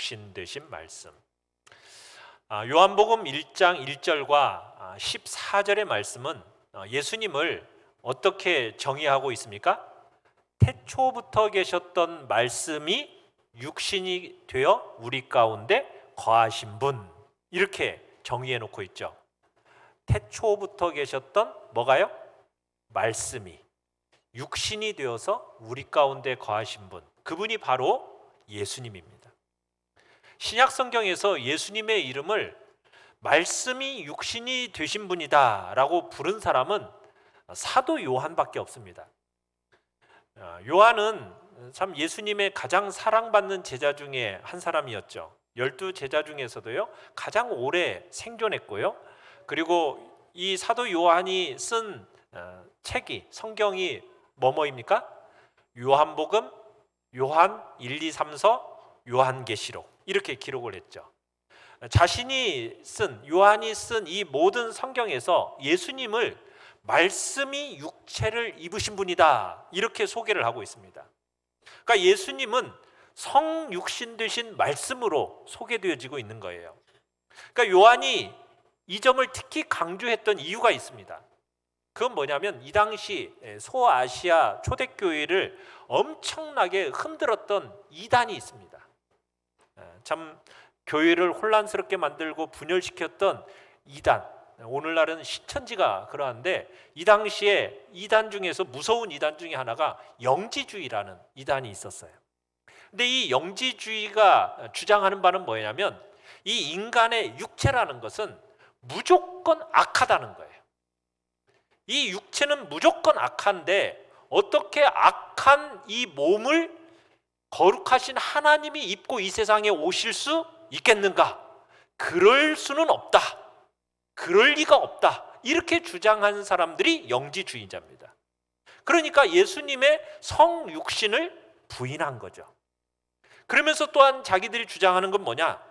육신 되신 말씀. 요한복음 1장 1절과 14절의 말씀은 예수님을 어떻게 정의하고 있습니까? 태초부터 계셨던 말씀이 육신이 되어 우리 가운데 거하신 분, 이렇게 정의해 놓고 있죠. 태초부터 계셨던 뭐가요? 말씀이 육신이 되어서 우리 가운데 거하신 분, 그분이 바로 예수님입니다. 신약 성경에서 예수님의 이름을 말씀이 육신이 되신 분이다 라고 부른 사람은 사도 요한밖에 없습니다. 요한은 참 예수님의 가장 사랑받는 제자 중에 한 사람이었죠. 12제자 중에서도요 가장 오래 생존했고요. 그리고 이 사도 요한이 쓴 책이, 성경이 뭐뭐입니까? 요한복음, 요한 1, 2, 3서, 요한계시록, 이렇게 기록을 했죠. 요한이 쓴 이 모든 성경에서 예수님을 말씀이 육체를 입으신 분이다, 이렇게 소개를 하고 있습니다. 그러니까 예수님은 성육신 되신 말씀으로 소개되어지고 있는 거예요. 그러니까 요한이 이 점을 특히 강조했던 이유가 있습니다. 그건 뭐냐면 이 당시 소아시아 초대교회를 엄청나게 흔들었던 이단이 있습니다. 참 교회를 혼란스럽게 만들고 분열시켰던 이단, 오늘날은 신천지가 그러한데 이 당시에 이단 중에서 무서운 이단 중에 하나가 영지주의라는 이단이 있었어요. 근데 이 영지주의가 주장하는 바는 뭐냐면 이 인간의 육체라는 것은 무조건 악하다는 거예요. 이 육체는 무조건 악한데 어떻게 악한 이 몸을 거룩하신 하나님이 입고 이 세상에 오실 수 있겠는가? 그럴 수는 없다. 그럴 리가 없다. 이렇게 주장하는 사람들이 영지주의자입니다. 그러니까 예수님의 성육신을 부인한 거죠. 그러면서 또한 자기들이 주장하는 건 뭐냐?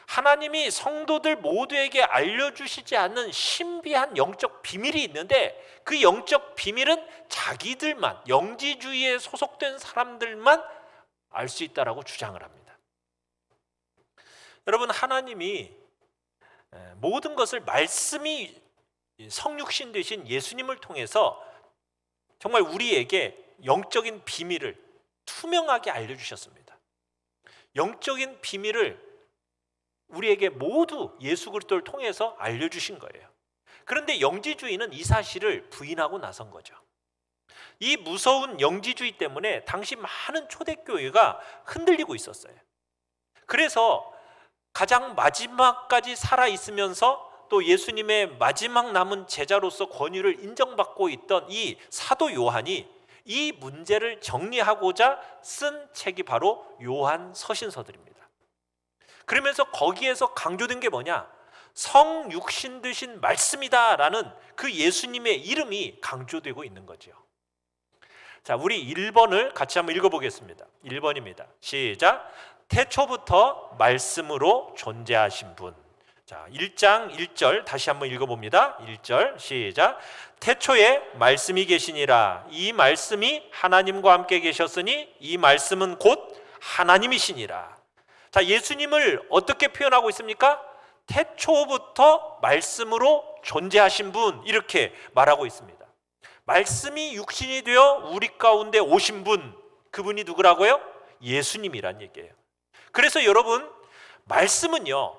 하나님이 성도들 모두에게 알려주시지 않는 신비한 영적 비밀이 있는데 그 영적 비밀은 자기들만, 영지주의에 소속된 사람들만 알 수 있다라고 주장을 합니다. 여러분, 하나님이 모든 것을 말씀이 성육신 되신 예수님을 통해서 정말 우리에게 영적인 비밀을 투명하게 알려주셨습니다. 영적인 비밀을 우리에게 모두 예수 그리스도를 통해서 알려주신 거예요. 그런데 영지주의는 이 사실을 부인하고 나선 거죠. 이 무서운 영지주의 때문에 당시 많은 초대교회가 흔들리고 있었어요. 그래서 가장 마지막까지 살아있으면서 또 예수님의 마지막 남은 제자로서 권위를 인정받고 있던 이 사도 요한이 이 문제를 정리하고자 쓴 책이 바로 요한 서신서들입니다. 그러면서 거기에서 강조된 게 뭐냐? 성육신 되신 말씀이다라는 그 예수님의 이름이 강조되고 있는 거죠. 자, 우리 1번을 같이 한번 읽어보겠습니다. 1번입니다. 시작. 태초부터 말씀으로 존재하신 분. 자, 1장 1절 다시 한번 읽어봅니다. 1절 시작. 태초에 말씀이 계시니라. 이 말씀이 하나님과 함께 계셨으니 이 말씀은 곧 하나님이시니라. 자, 예수님을 어떻게 표현하고 있습니까? 태초부터 말씀으로 존재하신 분, 이렇게 말하고 있습니다. 말씀이 육신이 되어 우리 가운데 오신 분, 그분이 누구라고요? 예수님이란 얘기예요. 그래서 여러분, 말씀은요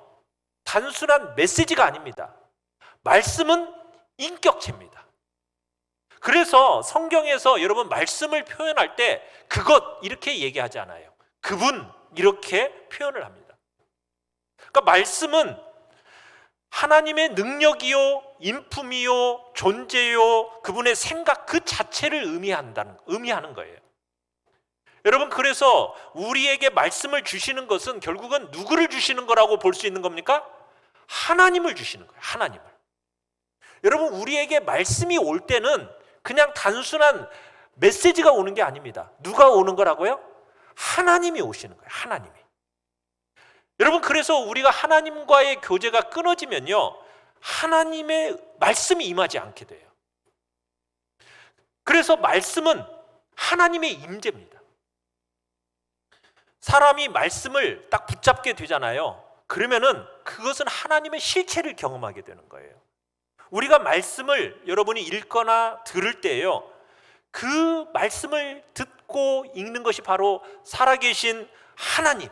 단순한 메시지가 아닙니다. 말씀은 인격체입니다. 그래서 성경에서 여러분 말씀을 표현할 때 그것 이렇게 얘기하지 않아요. 그분 이렇게 표현을 합니다. 그러니까 말씀은 하나님의 능력이요, 인품이요, 존재요, 그분의 생각 그 자체를 의미하는 거예요. 여러분, 그래서 우리에게 말씀을 주시는 것은 결국은 누구를 주시는 거라고 볼 수 있는 겁니까? 하나님을 주시는 거예요. 하나님을. 여러분, 우리에게 말씀이 올 때는 그냥 단순한 메시지가 오는 게 아닙니다. 누가 오는 거라고요? 하나님이 오시는 거예요. 하나님이. 여러분, 그래서 우리가 하나님과의 교제가 끊어지면요 하나님의 말씀이 임하지 않게 돼요. 그래서 말씀은 하나님의 임재입니다. 사람이 말씀을 딱 붙잡게 되잖아요. 그러면은 그것은 하나님의 실체를 경험하게 되는 거예요. 우리가 말씀을 여러분이 읽거나 들을 때요, 그 말씀을 듣고 읽는 것이 바로 살아계신 하나님,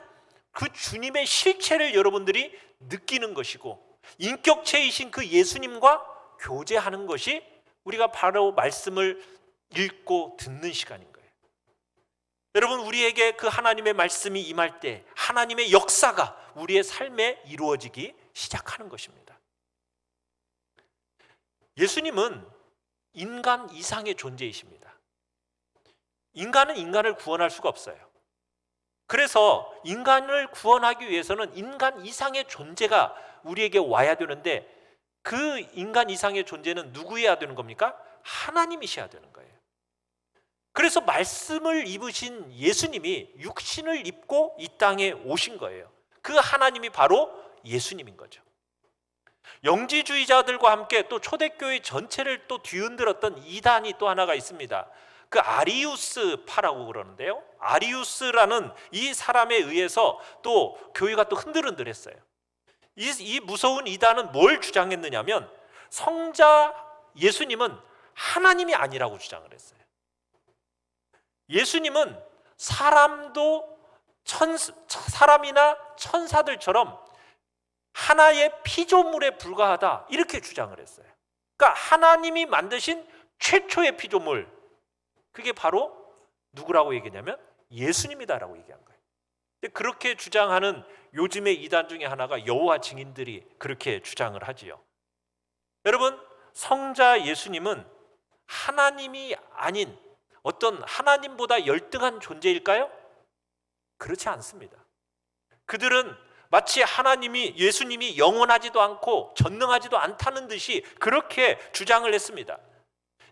그 주님의 실체를 여러분들이 느끼는 것이고, 인격체이신 그 예수님과 교제하는 것이 우리가 바로 말씀을 읽고 듣는 시간인 거예요. 여러분, 우리에게 그 하나님의 말씀이 임할 때 하나님의 역사가 우리의 삶에 이루어지기 시작하는 것입니다. 예수님은 인간 이상의 존재이십니다. 인간은 인간을 구원할 수가 없어요. 그래서 인간을 구원하기 위해서는 인간 이상의 존재가 우리에게 와야 되는데, 그 인간 이상의 존재는 누구여야 되는 겁니까? 하나님이셔야 되는 거예요. 그래서 말씀을 입으신 예수님이 육신을 입고 이 땅에 오신 거예요. 그 하나님이 바로 예수님인 거죠. 영지주의자들과 함께 또 초대교회 전체를 또 뒤흔들었던 이단이 또 하나가 있습니다. 그 아리우스파라고 그러는데요, 아리우스라는 이 사람에 의해서 또 교회가 또 흔들흔들했어요. 이 무서운 이단은 뭘 주장했느냐면, 성자 예수님은 하나님이 아니라고 주장을 했어요. 예수님은 사람이나 천사들처럼 하나의 피조물에 불과하다, 이렇게 주장을 했어요. 그러니까 하나님이 만드신 최초의 피조물, 그게 바로 누구라고 얘기했냐면 예수님이다라고 얘기한 거예요. 그렇게 주장하는 요즘의 이단 중에 하나가 여호와 증인들이 그렇게 주장을 하지요. 여러분, 성자 예수님은 하나님이 아닌 어떤 하나님보다 열등한 존재일까요? 그렇지 않습니다. 그들은 마치 예수님이 영원하지도 않고 전능하지도 않다는 듯이 그렇게 주장을 했습니다.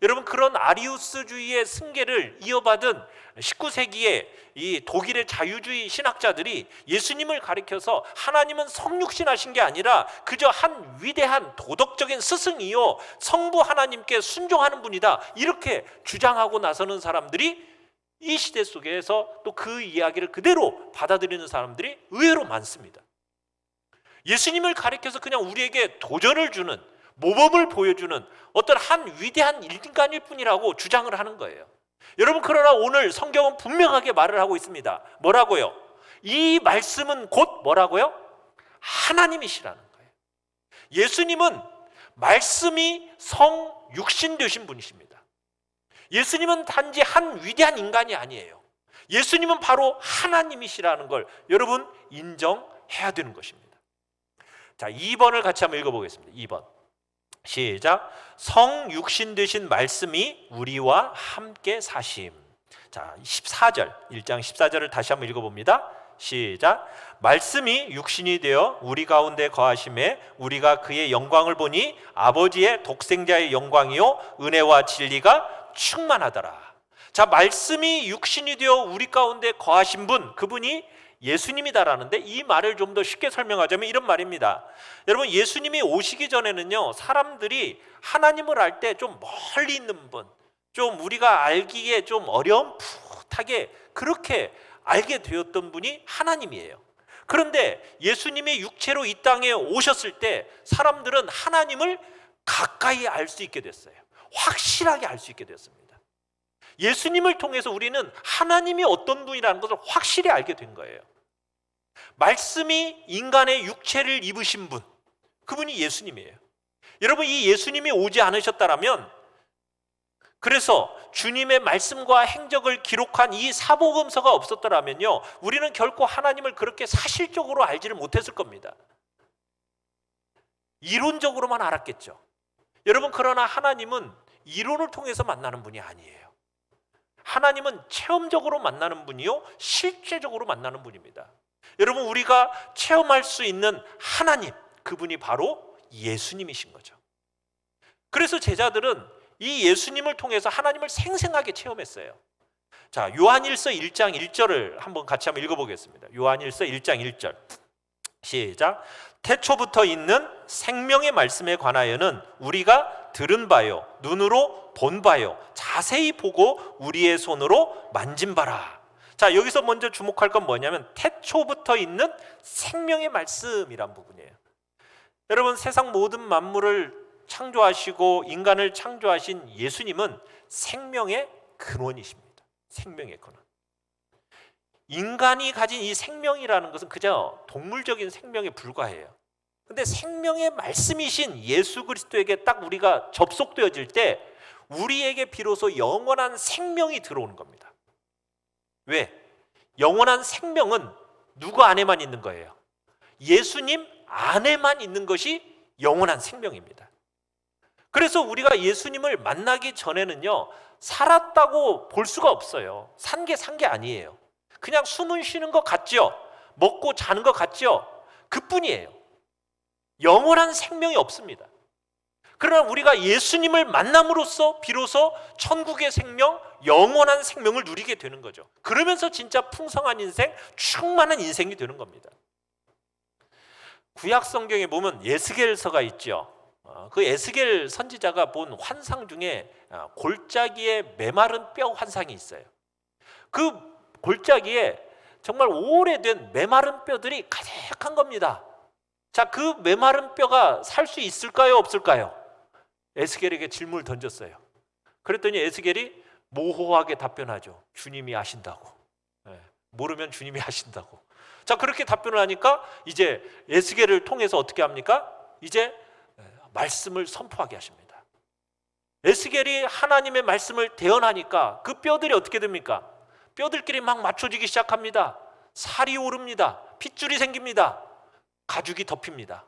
여러분, 그런 아리우스주의의 승계를 이어받은 19세기의 이 독일의 자유주의 신학자들이 예수님을 가리켜서 하나님은 성육신하신 게 아니라 그저 한 위대한 도덕적인 스승이요 성부 하나님께 순종하는 분이다, 이렇게 주장하고 나서는 사람들이 이 시대 속에서 또 그 이야기를 그대로 받아들이는 사람들이 의외로 많습니다. 예수님을 가리켜서 그냥 우리에게 도전을 주는, 모범을 보여주는 어떤 한 위대한 인간일 뿐이라고 주장을 하는 거예요. 여러분, 그러나 오늘 성경은 분명하게 말을 하고 있습니다. 뭐라고요? 이 말씀은 곧 뭐라고요? 하나님이시라는 거예요. 예수님은 말씀이 성육신 되신 분이십니다. 예수님은 단지 한 위대한 인간이 아니에요. 예수님은 바로 하나님이시라는 걸 여러분 인정해야 되는 것입니다. 자, 2번을 같이 한번 읽어보겠습니다. 2번 시작. 성육신 되신 말씀이 우리와 함께 사심. 자, 14절, 1장 14절을 다시 한번 읽어봅니다. 시작. 말씀이 육신이 되어 우리 가운데 거하심에 우리가 그의 영광을 보니 아버지의 독생자의 영광이요 은혜와 진리가 충만하더라. 자, 말씀이 육신이 되어 우리 가운데 거하신 분, 그분이 예수님이다라는데, 이 말을 좀 더 쉽게 설명하자면 이런 말입니다. 여러분, 예수님이 오시기 전에는요, 사람들이 하나님을 알 때 좀 멀리 있는 분, 좀 우리가 알기에 좀 어렴풋하게 그렇게 알게 되었던 분이 하나님이에요. 그런데 예수님이 육체로 이 땅에 오셨을 때 사람들은 하나님을 가까이 알 수 있게 됐어요. 확실하게 알 수 있게 됐습니다. 예수님을 통해서 우리는 하나님이 어떤 분이라는 것을 확실히 알게 된 거예요. 말씀이 인간의 육체를 입으신 분, 그분이 예수님이에요. 여러분, 이 예수님이 오지 않으셨다면, 그래서 주님의 말씀과 행적을 기록한 이 사복음서가 없었더라면요, 우리는 결코 하나님을 그렇게 사실적으로 알지를 못했을 겁니다. 이론적으로만 알았겠죠. 여러분, 그러나 하나님은 이론을 통해서 만나는 분이 아니에요. 하나님은 체험적으로 만나는 분이요, 실제적으로 만나는 분입니다. 여러분, 우리가 체험할 수 있는 하나님, 그분이 바로 예수님이신 거죠. 그래서 제자들은 이 예수님을 통해서 하나님을 생생하게 체험했어요. 자, 요한일서 1장 1절을 같이 한번 읽어보겠습니다. 요한일서 1장 1절 시작. 태초부터 있는 생명의 말씀에 관하여는 우리가 들은 바요, 눈으로 본 바요, 자세히 보고 우리의 손으로 만진 바라. 자, 여기서 먼저 주목할 건 뭐냐면 태초부터 있는 생명의 말씀이란 부분이에요. 여러분, 세상 모든 만물을 창조하시고 인간을 창조하신 예수님은 생명의 근원이십니다. 생명의 근원. 인간이 가진 이 생명이라는 것은 그저 동물적인 생명에 불과해요. 근데 생명의 말씀이신 예수 그리스도에게 딱 우리가 접속되어질 때 우리에게 비로소 영원한 생명이 들어오는 겁니다. 왜? 영원한 생명은 누구 안에만 있는 거예요? 예수님 안에만 있는 것이 영원한 생명입니다. 그래서 우리가 예수님을 만나기 전에는요, 살았다고 볼 수가 없어요. 산 게 아니에요. 그냥 숨은 쉬는 것 같죠? 먹고 자는 것 같죠? 그뿐이에요. 영원한 생명이 없습니다. 그러나 우리가 예수님을 만남으로써 비로소 천국의 생명, 영원한 생명을 누리게 되는 거죠. 그러면서 진짜 풍성한 인생, 충만한 인생이 되는 겁니다. 구약 성경에 보면 에스겔서가 있죠. 그 에스겔 선지자가 본 환상 중에 골짜기에 메마른 뼈 환상이 있어요. 그 골짜기에 정말 오래된 메마른 뼈들이 가득한 겁니다. 자, 그 메마른 뼈가 살 수 있을까요, 없을까요? 에스겔에게 질문을 던졌어요. 그랬더니 에스겔이 모호하게 답변하죠. 주님이 아신다고. 모르면 주님이 아신다고. 자, 그렇게 답변을 하니까 이제 에스겔을 통해서 어떻게 합니까? 이제 말씀을 선포하게 하십니다. 에스겔이 하나님의 말씀을 대언하니까 그 뼈들이 어떻게 됩니까? 뼈들끼리 막 맞춰지기 시작합니다. 살이 오릅니다. 핏줄이 생깁니다. 가죽이 덮입니다.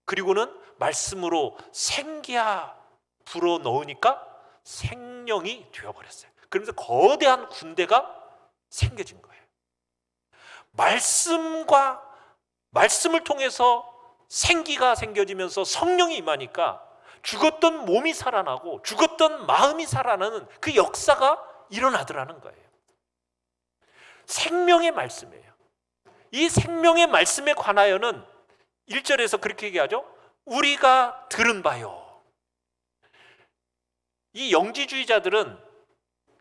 그리고는 말씀으로 생기야 불어 넣으니까 생명이 되어버렸어요. 그러면서 거대한 군대가 생겨진 거예요. 말씀을 통해서 생기가 생겨지면서 성령이 임하니까 죽었던 몸이 살아나고 죽었던 마음이 살아나는 그 역사가 일어나더라는 거예요. 생명의 말씀이에요. 이 생명의 말씀에 관하여는 1절에서 그렇게 얘기하죠. 우리가 들은 바요. 이 영지주의자들은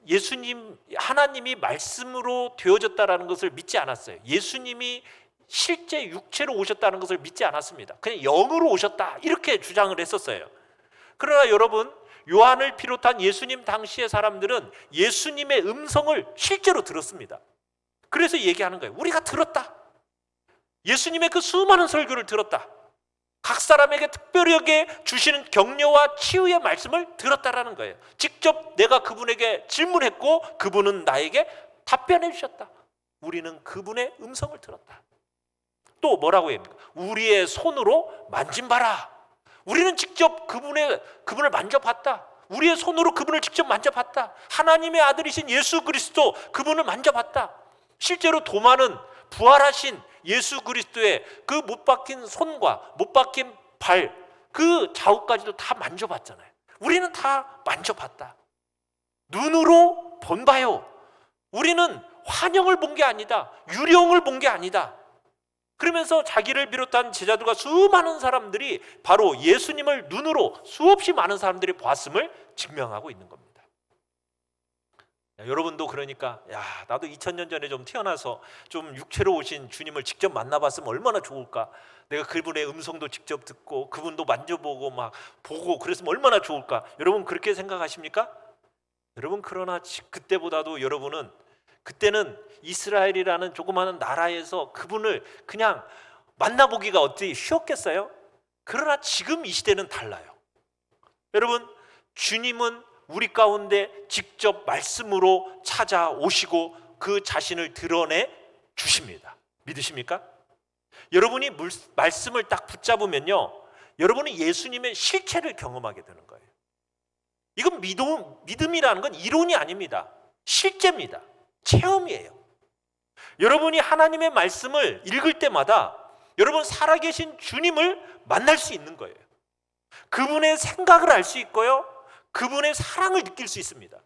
예수님, 하나님이 말씀으로 되어졌다는 것을 믿지 않았어요. 예수님이 실제 육체로 오셨다는 것을 믿지 않았습니다. 그냥 영으로 오셨다 이렇게 주장을 했었어요. 그러나 여러분, 요한을 비롯한 예수님 당시의 사람들은 예수님의 음성을 실제로 들었습니다. 그래서 얘기하는 거예요. 우리가 들었다. 예수님의 그 수많은 설교를 들었다. 각 사람에게 특별하게 주시는 격려와 치유의 말씀을 들었다라는 거예요. 직접 내가 그분에게 질문했고 그분은 나에게 답변해 주셨다. 우리는 그분의 음성을 들었다. 또 뭐라고 합니까? 우리의 손으로 만진봐라. 우리는 직접 그분을 만져봤다. 우리의 손으로 그분을 직접 만져봤다. 하나님의 아들이신 예수 그리스도 그분을 만져봤다. 실제로 도마는 부활하신 예수 그리스도의 그 못 박힌 손과 못 박힌 발, 그 자국까지도 다 만져봤잖아요. 우리는 다 만져봤다. 눈으로 본 바요. 우리는 환영을 본 게 아니다. 유령을 본 게 아니다. 그러면서 자기를 비롯한 제자들과 수많은 사람들이 바로 예수님을 눈으로 수없이 많은 사람들이 봤음을 증명하고 있는 겁니다. 여러분도 그러니까 나도 2000년 전에 좀 태어나서 좀 육체로 오신 주님을 직접 만나봤으면 얼마나 좋을까. 내가 그분의 음성도 직접 듣고 그분도 만져보고 막 보고 그랬으면 얼마나 좋을까. 여러분 그렇게 생각하십니까? 여러분 그러나 그때보다도 여러분은 그때는 이스라엘이라는 조그마한 나라에서 그분을 그냥 만나보기가 어떻게 쉬웠겠어요? 그러나 지금 이 시대는 달라요. 여러분, 주님은 우리 가운데 직접 말씀으로 찾아오시고 그 자신을 드러내 주십니다. 믿으십니까? 여러분이 말씀을 딱 붙잡으면요, 여러분은 예수님의 실체를 경험하게 되는 거예요. 이건 믿음이라는 건 이론이 아닙니다. 실제입니다. 체험이에요. 여러분이 하나님의 말씀을 읽을 때마다 여러분 살아계신 주님을 만날 수 있는 거예요. 그분의 생각을 알 수 있고요, 그분의 사랑을 느낄 수 있습니다.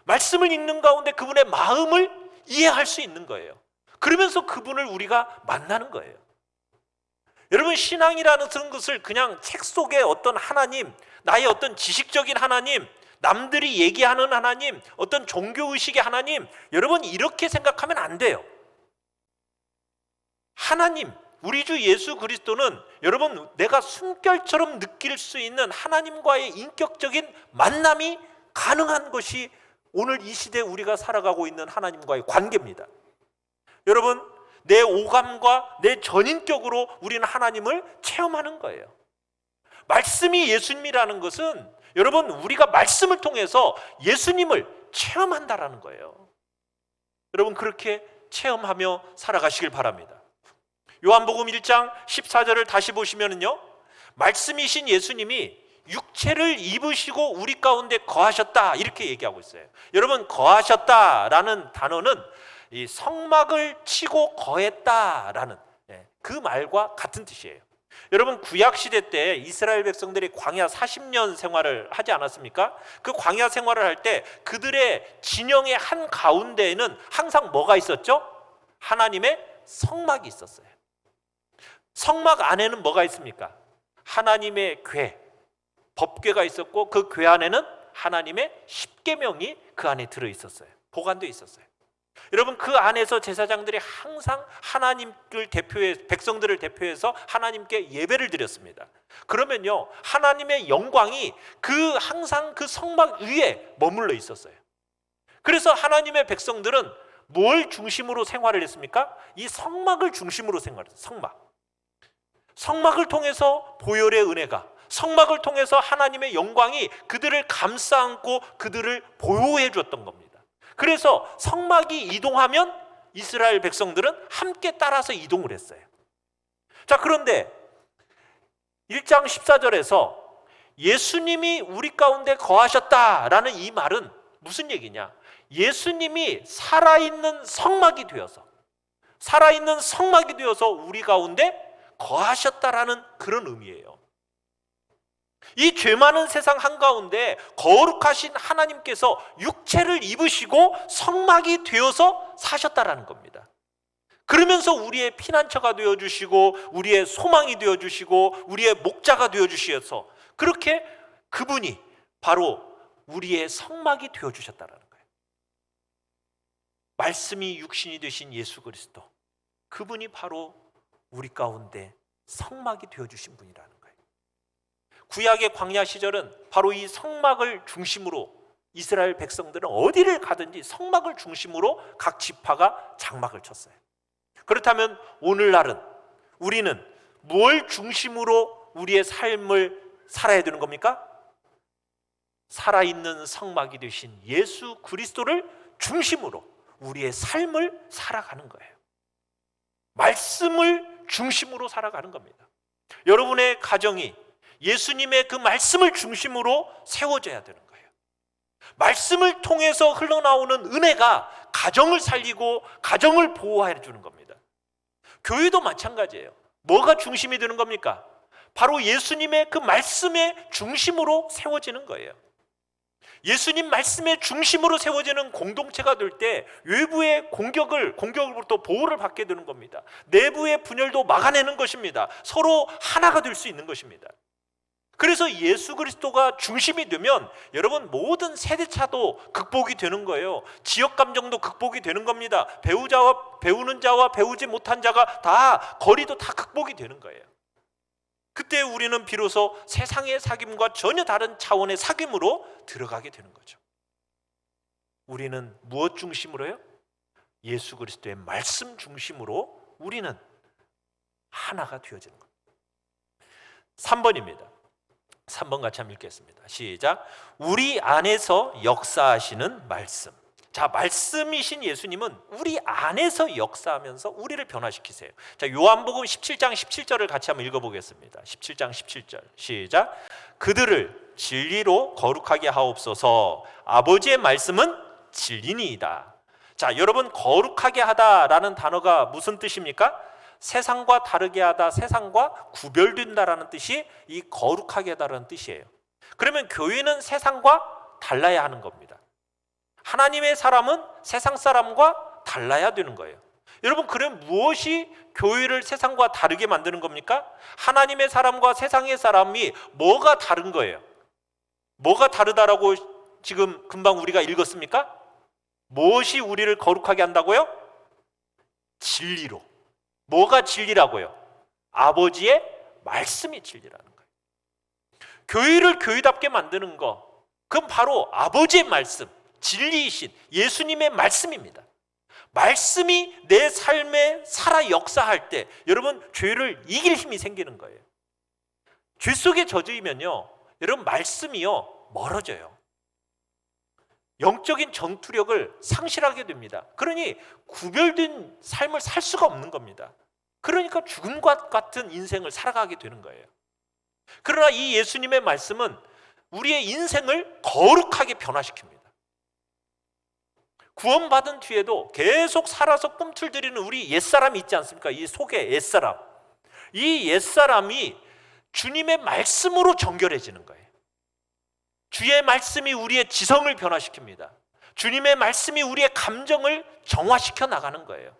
말씀을 읽는 가운데 그분의 마음을 이해할 수 있는 거예요. 그러면서 그분을 우리가 만나는 거예요. 여러분, 신앙이라는 것을 그냥 책 속의 어떤 하나님, 나의 어떤 지식적인 하나님, 남들이 얘기하는 하나님, 어떤 종교의식의 하나님, 여러분 이렇게 생각하면 안 돼요. 하나님, 우리 주 예수 그리스도는 여러분 내가 숨결처럼 느낄 수 있는 하나님과의 인격적인 만남이 가능한 것이 오늘 이 시대에 우리가 살아가고 있는 하나님과의 관계입니다. 여러분, 내 오감과 내 전인격으로 우리는 하나님을 체험하는 거예요. 말씀이 예수님이라는 것은 여러분 우리가 말씀을 통해서 예수님을 체험한다라는 거예요. 여러분 그렇게 체험하며 살아가시길 바랍니다. 요한복음 1장 14절을 다시 보시면은요, 말씀이신 예수님이 육체를 입으시고 우리 가운데 거하셨다 이렇게 얘기하고 있어요. 여러분 거하셨다라는 단어는 이 성막을 치고 거했다라는 그 말과 같은 뜻이에요. 여러분 구약 시대 때 이스라엘 백성들이 광야 40년 생활을 하지 않았습니까? 그 광야 생활을 할 때 그들의 진영의 한 가운데에는 항상 뭐가 있었죠? 하나님의 성막이 있었어요. 성막 안에는 뭐가 있습니까? 하나님의 궤, 법궤가 있었고 그 궤 안에는 하나님의 십계명이 그 안에 들어 있었어요. 보관되어 있었어요. 여러분 그 안에서 제사장들이 항상 하나님을 대표해 백성들을 대표해서 하나님께 예배를 드렸습니다. 그러면요 하나님의 영광이 항상 그 성막 위에 머물러 있었어요. 그래서 하나님의 백성들은 뭘 중심으로 생활을 했습니까? 이 성막을 중심으로 생활했어요. 성막을 통해서 보혈의 은혜가, 성막을 통해서 하나님의 영광이 그들을 감싸 안고 그들을 보호해 줬던 겁니다. 그래서 성막이 이동하면 이스라엘 백성들은 함께 따라서 이동을 했어요. 자, 그런데 1장 14절에서 예수님이 우리 가운데 거하셨다라는 이 말은 무슨 얘기냐? 예수님이 살아있는 성막이 되어서 우리 가운데 거하셨다라는 그런 의미예요. 이 죄 많은 세상 한가운데 거룩하신 하나님께서 육체를 입으시고 성막이 되어서 사셨다라는 겁니다. 그러면서 우리의 피난처가 되어주시고 우리의 소망이 되어주시고 우리의 목자가 되어주셔서 그렇게 그분이 바로 우리의 성막이 되어주셨다라는 거예요. 말씀이 육신이 되신 예수 그리스도, 그분이 바로 우리 가운데 성막이 되어주신 분이라는 거예요. 구약의 광야 시절은 바로 이 성막을 중심으로 이스라엘 백성들은 어디를 가든지 성막을 중심으로 각 지파가 장막을 쳤어요. 그렇다면 오늘날은 우리는 뭘 중심으로 우리의 삶을 살아야 되는 겁니까? 살아있는 성막이 되신 예수 그리스도를 중심으로 우리의 삶을 살아가는 거예요. 말씀을 중심으로 살아가는 겁니다. 여러분의 가정이 예수님의 그 말씀을 중심으로 세워져야 되는 거예요. 말씀을 통해서 흘러나오는 은혜가 가정을 살리고 가정을 보호해 주는 겁니다. 교회도 마찬가지예요. 뭐가 중심이 되는 겁니까? 바로 예수님의 그 말씀의 중심으로 세워지는 거예요. 예수님 말씀의 중심으로 세워지는 공동체가 될 때 외부의 공격으로부터 보호를 받게 되는 겁니다. 내부의 분열도 막아내는 것입니다. 서로 하나가 될 수 있는 것입니다. 그래서 예수 그리스도가 중심이 되면 여러분 모든 세대차도 극복이 되는 거예요. 지역 감정도 극복이 되는 겁니다. 배우는 자와 배우지 못한 자가 다 거리도 다 극복이 되는 거예요. 그때 우리는 비로소 세상의 사귐과 전혀 다른 차원의 사귐으로 들어가게 되는 거죠. 우리는 무엇 중심으로요? 예수 그리스도의 말씀 중심으로 우리는 하나가 되어지는 겁니다. 3번입니다. 3번 같이 한번 읽겠습니다. 시작. 우리 안에서 역사하시는 말씀. 자, 말씀이신 예수님은 우리 안에서 역사하면서 우리를 변화시키세요. 자, 요한복음 17장 17절을 같이 한번 읽어보겠습니다. 17장 17절 시작. 그들을 진리로 거룩하게 하옵소서. 아버지의 말씀은 진리니이다. 자, 여러분 거룩하게 하다라는 단어가 무슨 뜻입니까? 세상과 다르게 하다, 세상과 구별된다라는 뜻이 이 거룩하게 하다라는 뜻이에요. 그러면 교회는 세상과 달라야 하는 겁니다. 하나님의 사람은 세상 사람과 달라야 되는 거예요. 여러분, 그럼 무엇이 교회를 세상과 다르게 만드는 겁니까? 하나님의 사람과 세상의 사람이 뭐가 다른 거예요? 뭐가 다르다라고 지금 금방 우리가 읽었습니까? 무엇이 우리를 거룩하게 한다고요? 진리로. 뭐가 진리라고요? 아버지의 말씀이 진리라는 거예요. 교회를 교회답게 만드는 거, 그건 바로 아버지의 말씀, 진리이신 예수님의 말씀입니다. 말씀이 내 삶에 살아 역사할 때 여러분 죄를 이길 힘이 생기는 거예요. 죄 속에 젖으면요, 여러분 말씀이요 멀어져요. 영적인 전투력을 상실하게 됩니다. 그러니 구별된 삶을 살 수가 없는 겁니다. 그러니까 죽음과 같은 인생을 살아가게 되는 거예요. 그러나 이 예수님의 말씀은 우리의 인생을 거룩하게 변화시킵니다. 구원받은 뒤에도 계속 살아서 꿈틀거리는 우리 옛사람이 있지 않습니까? 이 속에 옛사람. 이 옛사람이 주님의 말씀으로 정결해지는 거예요. 주의 말씀이 우리의 지성을 변화시킵니다. 주님의 말씀이 우리의 감정을 정화시켜 나가는 거예요.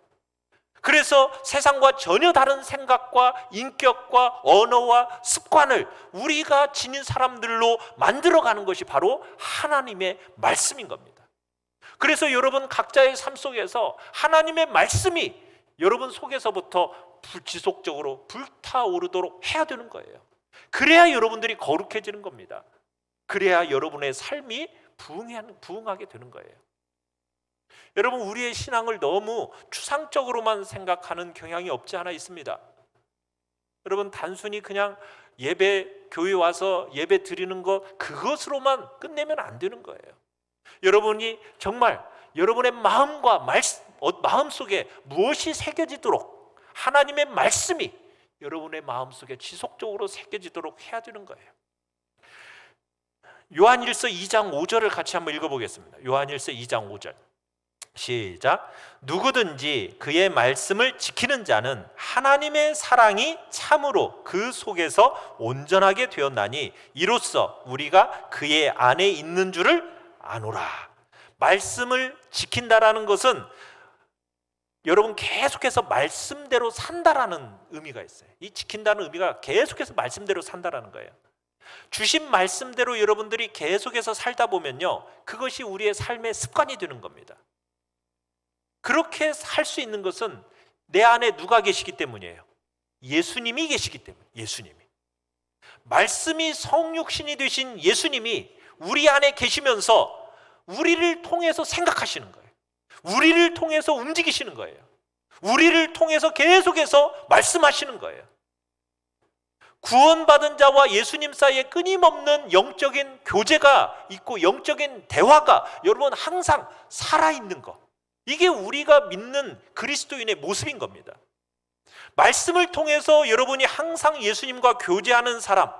그래서 세상과 전혀 다른 생각과 인격과 언어와 습관을 우리가 지닌 사람들로 만들어가는 것이 바로 하나님의 말씀인 겁니다. 그래서 여러분 각자의 삶 속에서 하나님의 말씀이 여러분 속에서부터 지속적으로 불타오르도록 해야 되는 거예요. 그래야 여러분들이 거룩해지는 겁니다. 그래야 여러분의 삶이 부응하게 되는 거예요. 여러분, 우리의 신앙을 너무 추상적으로만 생각하는 경향이 없지 않아 있습니다. 여러분, 단순히 그냥 교회 와서 예배 드리는 것, 그것으로만 끝내면 안 되는 거예요. 여러분이 정말 여러분의 마음과 마음 속에 무엇이 새겨지도록 하나님의 말씀이 여러분의 마음 속에 지속적으로 새겨지도록 해야 되는 거예요. 요한일서 2장 5절을 같이 한번 읽어보겠습니다. 요한일서 2장 5절 시작. 누구든지 그의 말씀을 지키는 자는 하나님의 사랑이 참으로 그 속에서 온전하게 되었나니 이로써 우리가 그의 안에 있는 줄을 아노라. 말씀을 지킨다라는 것은 여러분 계속해서 말씀대로 산다라는 의미가 있어요. 이 지킨다는 의미가 계속해서 말씀대로 산다라는 거예요. 주신 말씀대로 여러분들이 계속해서 살다 보면요, 그것이 우리의 삶의 습관이 되는 겁니다. 그렇게 살 수 있는 것은 내 안에 누가 계시기 때문이에요? 예수님이 계시기 때문에. 예수님이. 말씀이 성육신이 되신 예수님이 우리 안에 계시면서 우리를 통해서 생각하시는 거예요. 우리를 통해서 움직이시는 거예요. 우리를 통해서 계속해서 말씀하시는 거예요. 구원받은 자와 예수님 사이에 끊임없는 영적인 교제가 있고 영적인 대화가 여러분 항상 살아있는 것, 이게 우리가 믿는 그리스도인의 모습인 겁니다. 말씀을 통해서 여러분이 항상 예수님과 교제하는 사람,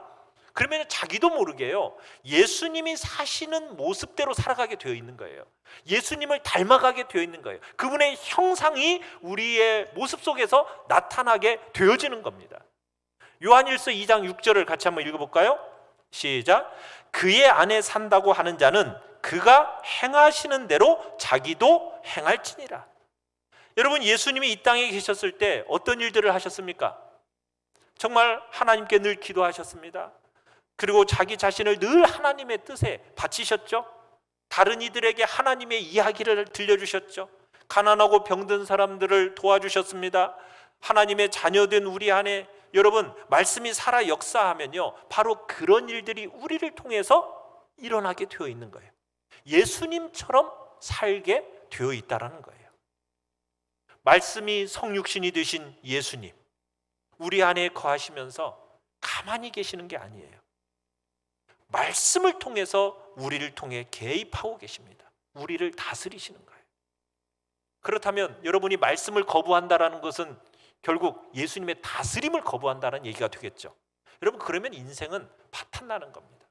그러면 자기도 모르게요, 예수님이 사시는 모습대로 살아가게 되어 있는 거예요. 예수님을 닮아가게 되어 있는 거예요. 그분의 형상이 우리의 모습 속에서 나타나게 되어지는 겁니다. 요한일서 2장 6절을 같이 한번 읽어볼까요? 시작. 그의 안에 산다고 하는 자는 그가 행하시는 대로 자기도 행할지니라. 여러분, 예수님이 이 땅에 계셨을 때 어떤 일들을 하셨습니까? 정말 하나님께 늘 기도하셨습니다. 그리고 자기 자신을 늘 하나님의 뜻에 바치셨죠. 다른 이들에게 하나님의 이야기를 들려주셨죠. 가난하고 병든 사람들을 도와주셨습니다. 하나님의 자녀된 우리 안에 여러분 말씀이 살아 역사하면요, 바로 그런 일들이 우리를 통해서 일어나게 되어 있는 거예요. 예수님처럼 살게 되어 있다라는 거예요. 말씀이 성육신이 되신 예수님, 우리 안에 거하시면서 가만히 계시는 게 아니에요. 말씀을 통해서 우리를 통해 개입하고 계십니다. 우리를 다스리시는 거예요. 그렇다면 여러분이 말씀을 거부한다라는 것은 결국 예수님의 다스림을 거부한다는 얘기가 되겠죠. 여러분, 그러면 인생은 파탄나는 겁니다.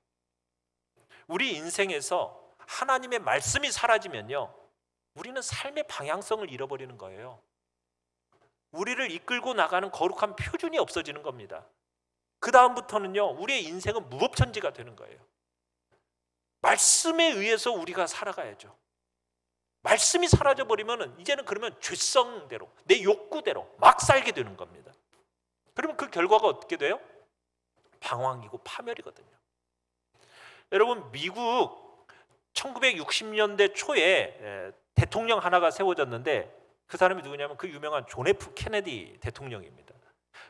우리 인생에서 하나님의 말씀이 사라지면요, 우리는 삶의 방향성을 잃어버리는 거예요. 우리를 이끌고 나가는 거룩한 표준이 없어지는 겁니다. 그 다음부터는요, 우리의 인생은 무법천지가 되는 거예요. 말씀에 의해서 우리가 살아가야죠. 말씀이 사라져버리면 이제는 그러면 죄성대로, 내 욕구대로 막 살게 되는 겁니다. 그러면 그 결과가 어떻게 돼요? 방황이고 파멸이거든요. 여러분, 미국 1960년대 초에 대통령 하나가 세워졌는데 그 사람이 누구냐면 그 유명한 존 F 케네디 대통령입니다.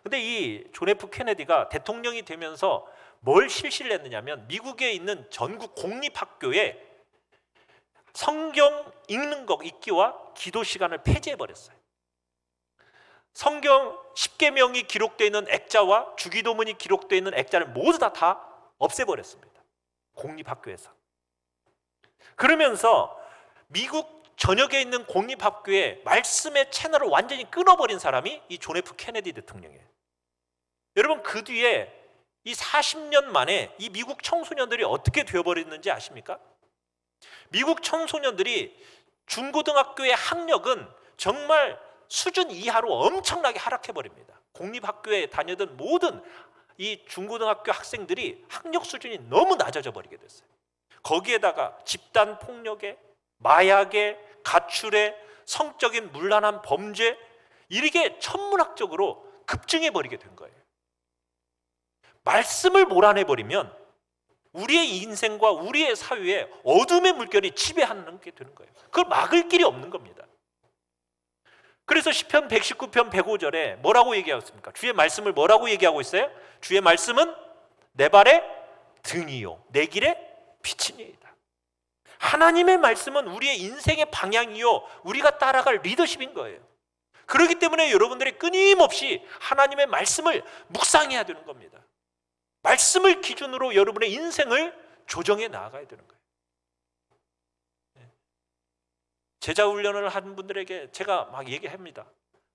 근데 이 존 F 케네디가 대통령이 되면서 뭘 실시를 했느냐면 미국에 있는 전국 공립학교에 성경 읽는 거 읽기와 기도 시간을 폐지해 버렸어요. 성경 10계명이 기록되어 있는 액자와 주기도문이 기록되어 있는 액자를 모두 다 없애버렸습니다. 공립학교에서. 그러면서 미국 전역에 있는 공립학교에 말씀의 채널을 완전히 끊어버린 사람이 이 존 F 케네디 대통령이에요. 여러분, 그 뒤에 이 40년 만에 이 미국 청소년들이 어떻게 되어버렸는지 아십니까? 미국 청소년들이 중고등학교의 학력은 정말 수준 이하로 엄청나게 하락해버립니다. 공립학교에 다니던 모든 이 중고등학교 학생들이 학력 수준이 너무 낮아져 버리게 됐어요. 거기에다가 집단 폭력에, 마약에, 가출에, 성적인 문란한 범죄, 이렇게 천문학적으로 급증해 버리게 된 거예요. 말씀을 몰아내 버리면 우리의 인생과 우리의 사회에 어둠의 물결이 지배하는 게 되는 거예요. 그걸 막을 길이 없는 겁니다. 그래서 시편 119편 105절에 뭐라고 얘기하였습니까? 주의 말씀을 뭐라고 얘기하고 있어요? 주의 말씀은 내 발의 등이요 내 길의 빛이니이다. 하나님의 말씀은 우리의 인생의 방향이요 우리가 따라갈 리더십인 거예요. 그렇기 때문에 여러분들이 끊임없이 하나님의 말씀을 묵상해야 되는 겁니다. 말씀을 기준으로 여러분의 인생을 조정해 나아가야 되는 거예요. 제자 훈련을 하는 분들에게 제가 막 얘기합니다.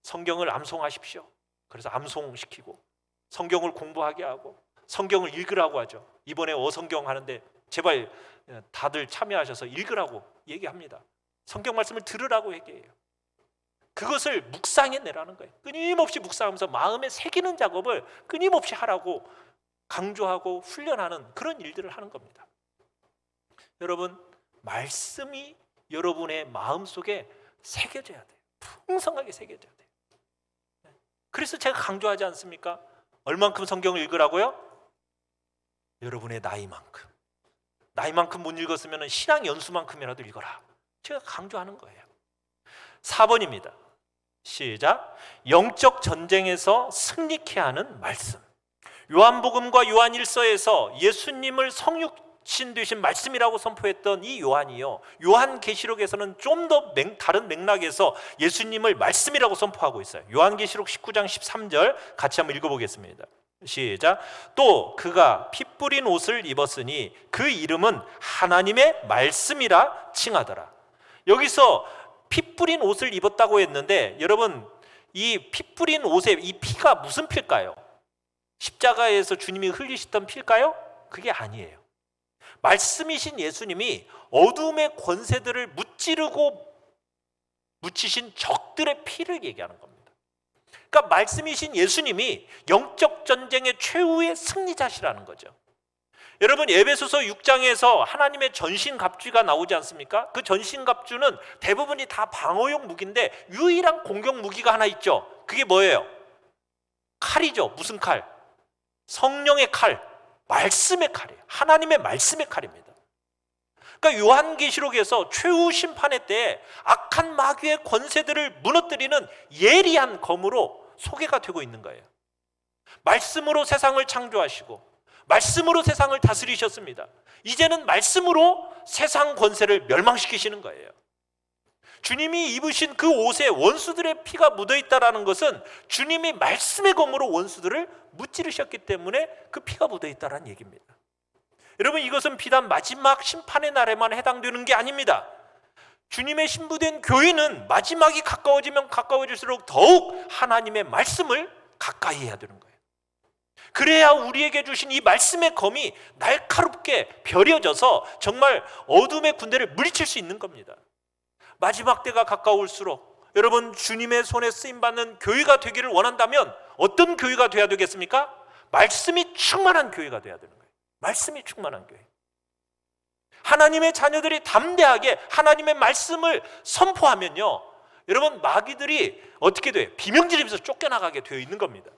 성경을 암송하십시오. 그래서 암송시키고 성경을 공부하게 하고 성경을 읽으라고 하죠. 이번에 어성경 하는데 제발 다들 참여하셔서 읽으라고 얘기합니다. 성경 말씀을 들으라고 얘기해요. 그것을 묵상해 내라는 거예요. 끊임없이 묵상하면서 마음에 새기는 작업을 끊임없이 하라고 강조하고 훈련하는 그런 일들을 하는 겁니다. 여러분, 말씀이 여러분의 마음속에 새겨져야 돼요. 풍성하게 새겨져야 돼요. 그래서 제가 강조하지 않습니까? 얼만큼 성경을 읽으라고요? 여러분의 나이만큼 못 읽었으면 신앙 연수만큼이라도 읽어라. 제가 강조하는 거예요. 4번입니다. 시작. 영적 전쟁에서 승리케 하는 말씀. 요한복음과 요한일서에서 예수님을 성육신 되신 말씀이라고 선포했던 이 요한이요, 요한계시록에서는 좀 더 다른 맥락에서 예수님을 말씀이라고 선포하고 있어요. 요한계시록 19장 13절 같이 한번 읽어보겠습니다. 시작. 또 그가 피 뿌린 옷을 입었으니 그 이름은 하나님의 말씀이라 칭하더라. 여기서 피 뿌린 옷을 입었다고 했는데 여러분, 이 피 뿌린 옷에 이 피가 무슨 피일까요? 십자가에서 주님이 흘리셨던 피일까요? 그게 아니에요. 말씀이신 예수님이 어둠의 권세들을 무찌르고 묻히신 적들의 피를 얘기하는 겁니다. 그러니까 말씀이신 예수님이 영적 전쟁의 최후의 승리자시라는 거죠. 여러분, 에베소서 6장에서 하나님의 전신갑주가 나오지 않습니까? 그 전신갑주는 대부분이 다 방어용 무기인데 유일한 공격 무기가 하나 있죠. 그게 뭐예요? 칼이죠. 무슨 칼? 성령의 칼, 말씀의 칼이에요. 하나님의 말씀의 칼입니다. 그러니까 요한계시록에서 최후 심판의 때에 악한 마귀의 권세들을 무너뜨리는 예리한 검으로 소개가 되고 있는 거예요. 말씀으로 세상을 창조하시고 말씀으로 세상을 다스리셨습니다. 이제는 말씀으로 세상 권세를 멸망시키시는 거예요. 주님이 입으신 그 옷에 원수들의 피가 묻어있다는 것은 주님이 말씀의 검으로 원수들을 무찌르셨기 때문에 그 피가 묻어있다는 얘기입니다. 여러분, 이것은 비단 마지막 심판의 날에만 해당되는 게 아닙니다. 주님의 신부된 교회는 마지막이 가까워지면 가까워질수록 더욱 하나님의 말씀을 가까이 해야 되는 거예요. 그래야 우리에게 주신 이 말씀의 검이 날카롭게 벼려져서 정말 어둠의 군대를 물리칠 수 있는 겁니다. 마지막 때가 가까울수록 여러분, 주님의 손에 쓰임받는 교회가 되기를 원한다면 어떤 교회가 돼야 되겠습니까? 말씀이 충만한 교회가 돼야 되는 거예요. 말씀이 충만한 교회. 하나님의 자녀들이 담대하게 하나님의 말씀을 선포하면요, 여러분, 마귀들이 어떻게 돼요? 비명지르면서 쫓겨나가게 되어 있는 겁니다.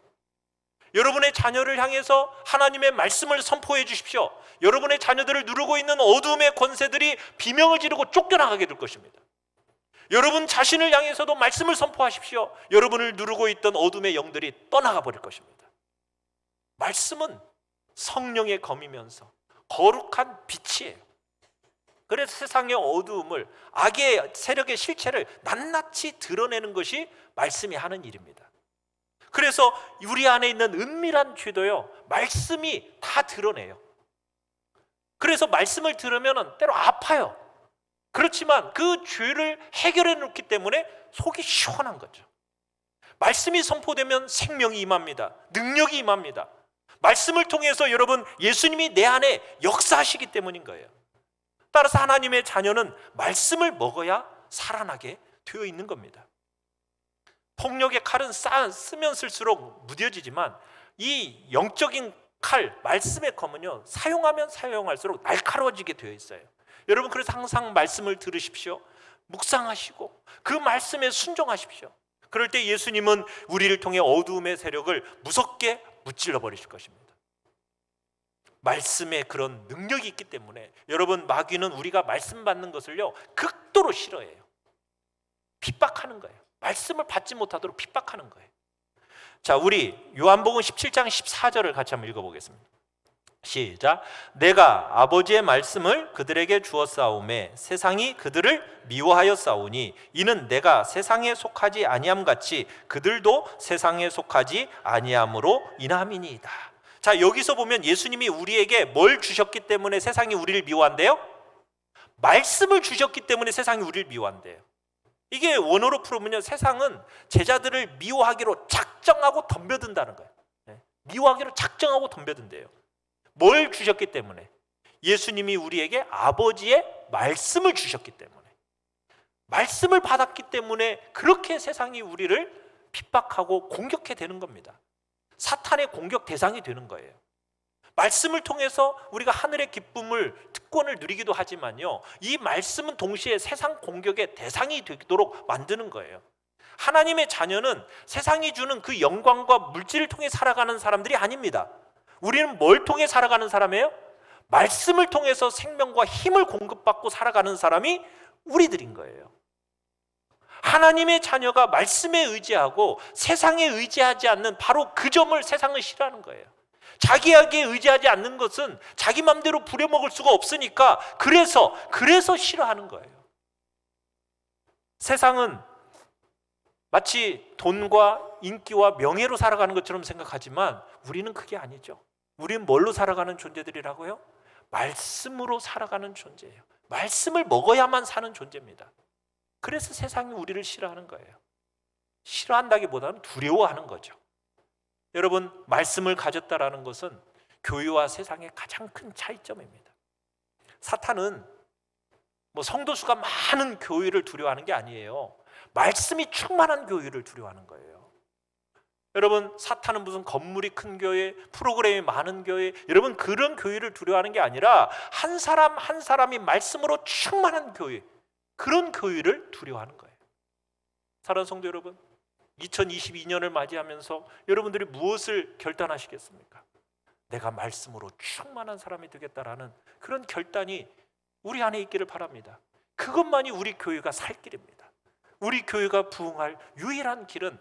여러분의 자녀를 향해서 하나님의 말씀을 선포해 주십시오. 여러분의 자녀들을 누르고 있는 어둠의 권세들이 비명을 지르고 쫓겨나가게 될 것입니다. 여러분 자신을 향해서도 말씀을 선포하십시오. 여러분을 누르고 있던 어둠의 영들이 떠나가 버릴 것입니다. 말씀은 성령의 검이면서 거룩한 빛이에요. 그래서 세상의 어두움을, 악의 세력의 실체를 낱낱이 드러내는 것이 말씀이 하는 일입니다. 그래서 우리 안에 있는 은밀한 죄도요, 말씀이 다 드러내요. 그래서 말씀을 들으면 때로 아파요. 그렇지만 그 죄를 해결해 놓기 때문에 속이 시원한 거죠. 말씀이 선포되면 생명이 임합니다. 능력이 임합니다. 말씀을 통해서 여러분, 예수님이 내 안에 역사하시기 때문인 거예요. 따라서 하나님의 자녀는 말씀을 먹어야 살아나게 되어 있는 겁니다. 폭력의 칼은 쓰면 쓸수록 무뎌지지만 이 영적인 칼, 말씀의 검은요, 사용하면 사용할수록 날카로워지게 되어 있어요. 여러분, 그래서 항상 말씀을 들으십시오. 묵상하시고 그 말씀에 순종하십시오. 그럴 때 예수님은 우리를 통해 어두움의 세력을 무섭게 무찔러 버리실 것입니다. 말씀에 그런 능력이 있기 때문에 여러분, 마귀는 우리가 말씀 받는 것을요, 극도로 싫어해요. 핍박하는 거예요. 말씀을 받지 못하도록 핍박하는 거예요. 자, 우리 요한복음 17장 14절을 같이 한번 읽어보겠습니다. 시작. 내가 아버지의 말씀을 그들에게 주었사오매 세상이 그들을 미워하였사오니 이는 내가 세상에 속하지 아니함 같이 그들도 세상에 속하지 아니함으로 인함이니이다. 자, 여기서 보면 예수님이 우리에게 뭘 주셨기 때문에 세상이 우리를 미워한대요? 말씀을 주셨기 때문에 세상이 우리를 미워한대요. 이게 원어로 풀으면요, 세상은 제자들을 미워하기로 작정하고 덤벼든다는 거예요. 미워하기로 작정하고 덤벼든대요. 뭘 주셨기 때문에? 예수님이 우리에게 아버지의 말씀을 주셨기 때문에, 말씀을 받았기 때문에 그렇게 세상이 우리를 핍박하고 공격해 되는 겁니다. 사탄의 공격 대상이 되는 거예요. 말씀을 통해서 우리가 하늘의 기쁨을, 특권을 누리기도 하지만요, 이 말씀은 동시에 세상 공격의 대상이 되도록 만드는 거예요. 하나님의 자녀는 세상이 주는 그 영광과 물질을 통해 살아가는 사람들이 아닙니다. 우리는 뭘 통해 살아가는 사람이에요? 말씀을 통해서 생명과 힘을 공급받고 살아가는 사람이 우리들인 거예요. 하나님의 자녀가 말씀에 의지하고 세상에 의지하지 않는 바로 그 점을 세상은 싫어하는 거예요. 자기에게 의지하지 않는 것은 자기 맘대로 부려먹을 수가 없으니까 그래서 싫어하는 거예요. 세상은 마치 돈과 인기와 명예로 살아가는 것처럼 생각하지만 우리는 그게 아니죠. 우리는 뭘로 살아가는 존재들이라고요? 말씀으로 살아가는 존재예요. 말씀을 먹어야만 사는 존재입니다. 그래서 세상이 우리를 싫어하는 거예요. 싫어한다기보다는 두려워하는 거죠. 여러분, 말씀을 가졌다라는 것은 교회와 세상의 가장 큰 차이점입니다. 사탄은 성도 수가 많은 교회를 두려워하는 게 아니에요. 말씀이 충만한 교회를 두려워하는 거예요. 여러분, 사탄은 무슨 건물이 큰 교회, 프로그램이 많은 교회, 여러분 그런 교회를 두려워하는 게 아니라 한 사람 한 사람이 말씀으로 충만한 교회, 그런 교회를 두려워하는 거예요. 사랑하는 성도 여러분, 2022년을 맞이하면서 여러분들이 무엇을 결단하시겠습니까? 내가 말씀으로 충만한 사람이 되겠다라는 그런 결단이 우리 안에 있기를 바랍니다. 그것만이 우리 교회가 살 길입니다. 우리 교회가 부흥할 유일한 길은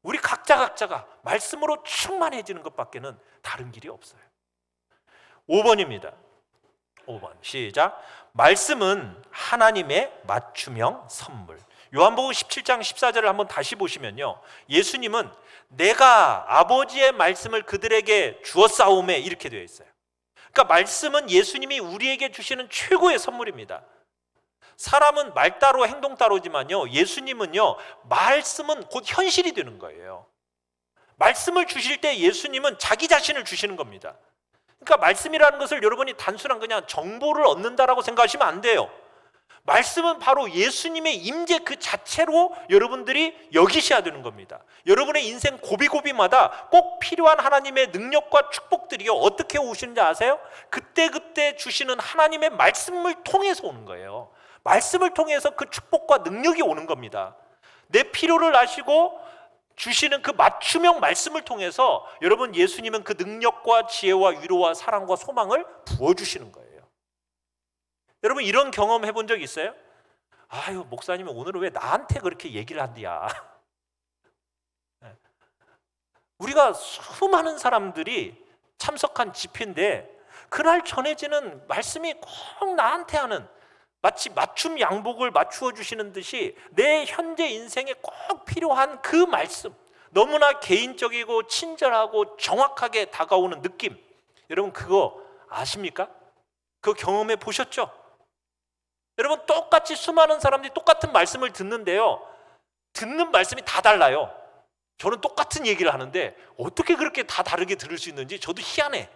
우리 각자가 말씀으로 충만해지는 것밖에는 다른 길이 없어요. 5번입니다. 5번 시작. 말씀은 하나님의 맞춤형 선물. 요한복음 17장 14절을 한번 다시 보시면요, 예수님은 내가 아버지의 말씀을 그들에게 주었사오매 이렇게 되어 있어요. 그러니까 말씀은 예수님이 우리에게 주시는 최고의 선물입니다. 사람은 말 따로 행동 따로지만요, 예수님은요, 말씀은 곧 현실이 되는 거예요. 말씀을 주실 때 예수님은 자기 자신을 주시는 겁니다. 그러니까 말씀이라는 것을 여러분이 단순한 그냥 정보를 얻는다라고 생각하시면 안 돼요. 말씀은 바로 예수님의 임재 그 자체로 여러분들이 여기셔야 되는 겁니다. 여러분의 인생 고비고비마다 꼭 필요한 하나님의 능력과 축복들이요, 어떻게 오시는지 아세요? 그때 주시는 하나님의 말씀을 통해서 오는 거예요. 말씀을 통해서 그 축복과 능력이 오는 겁니다. 내 필요를 아시고 주시는 그 맞춤형 말씀을 통해서 여러분, 예수님은 그 능력과 지혜와 위로와 사랑과 소망을 부어주시는 거예요. 여러분, 이런 경험 해본 적 있어요? 아유, 목사님은 오늘은 왜 나한테 그렇게 얘기를 한디야? 우리가 수많은 사람들이 참석한 집회인데 그날 전해지는 말씀이 꼭 나한테 하는, 마치 맞춤 양복을 맞추어 주시는 듯이 내 현재 인생에 꼭 필요한 그 말씀, 너무나 개인적이고 친절하고 정확하게 다가오는 느낌, 여러분 그거 아십니까? 그거 경험해 보셨죠? 여러분, 똑같이 수많은 사람들이 똑같은 말씀을 듣는데요, 듣는 말씀이 다 달라요. 저는 똑같은 얘기를 하는데 어떻게 그렇게 다 다르게 들을 수 있는지 저도 희한해.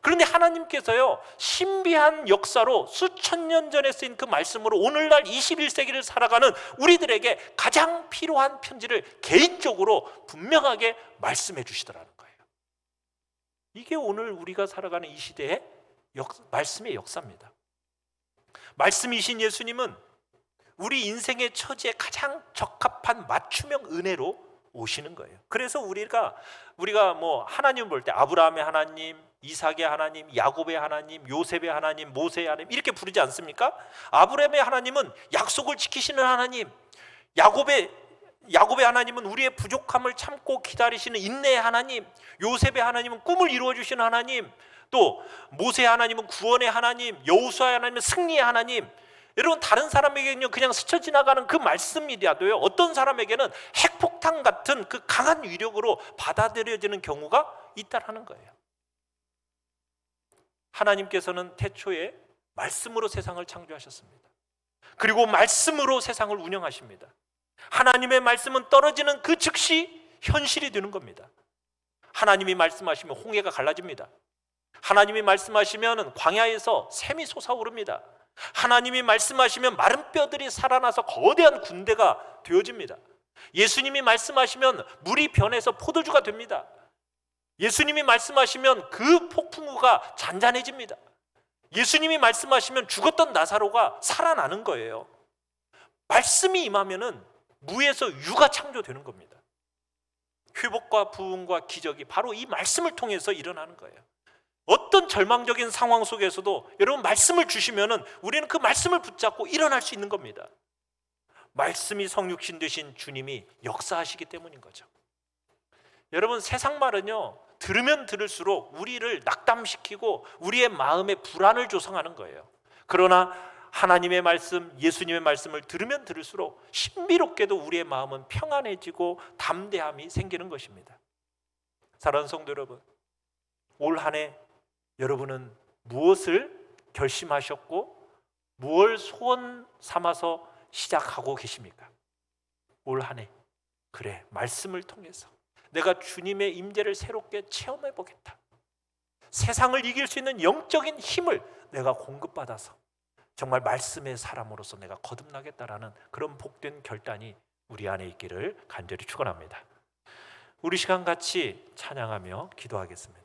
그런데 하나님께서요, 신비한 역사로 수천 년 전에 쓰인 그 말씀으로 오늘날 21세기를 살아가는 우리들에게 가장 필요한 편지를 개인적으로 분명하게 말씀해 주시더라는 거예요. 이게 오늘 우리가 살아가는 이 시대의 말씀의 역사입니다. 말씀이신 예수님은 우리 인생의 처지에 가장 적합한 맞춤형 은혜로 오시는 거예요. 그래서 우리가 뭐 하나님 볼 때 아브라함의 하나님, 이삭의 하나님, 야곱의 하나님, 요셉의 하나님, 모세의 하나님 이렇게 부르지 않습니까? 아브라함의 하나님은 약속을 지키시는 하나님, 야곱의 하나님은 우리의 부족함을 참고 기다리시는 인내의 하나님, 요셉의 하나님은 꿈을 이루어 주시는 하나님, 또 모세의 하나님은 구원의 하나님, 여호수아의 하나님은 승리의 하나님. 여러분, 다른 사람에게는요 그냥 스쳐 지나가는 그 말씀이라도요, 어떤 사람에게는 핵폭탄 같은 그 강한 위력으로 받아들여지는 경우가 있다라는 거예요. 하나님께서는 태초에 말씀으로 세상을 창조하셨습니다. 그리고 말씀으로 세상을 운영하십니다. 하나님의 말씀은 떨어지는 그 즉시 현실이 되는 겁니다. 하나님이 말씀하시면 홍해가 갈라집니다. 하나님이 말씀하시면 광야에서 샘이 솟아오릅니다. 하나님이 말씀하시면 마른 뼈들이 살아나서 거대한 군대가 되어집니다. 예수님이 말씀하시면 물이 변해서 포도주가 됩니다. 예수님이 말씀하시면 그 폭풍우가 잔잔해집니다. 예수님이 말씀하시면 죽었던 나사로가 살아나는 거예요. 말씀이 임하면은 무에서 유가 창조되는 겁니다. 회복과 부흥과 기적이 바로 이 말씀을 통해서 일어나는 거예요. 어떤 절망적인 상황 속에서도 여러분 말씀을 주시면은 우리는 그 말씀을 붙잡고 일어날 수 있는 겁니다. 말씀이 성육신 되신 주님이 역사하시기 때문인 거죠. 여러분, 세상 말은요 들으면 들을수록 우리를 낙담시키고 우리의 마음에 불안을 조성하는 거예요. 그러나 하나님의 말씀, 예수님의 말씀을 들으면 들을수록 신비롭게도 우리의 마음은 평안해지고 담대함이 생기는 것입니다. 사랑하는 성도 여러분, 올 한 해 여러분은 무엇을 결심하셨고 무엇을 소원 삼아서 시작하고 계십니까? 올 한 해 그래, 말씀을 통해서 내가 주님의 임재를 새롭게 체험해 보겠다. 세상을 이길 수 있는 영적인 힘을 내가 공급받아서 정말 말씀의 사람으로서 내가 거듭나겠다라는 그런 복된 결단이 우리 안에 있기를 간절히 축원합니다. 우리 시간 같이 찬양하며 기도하겠습니다.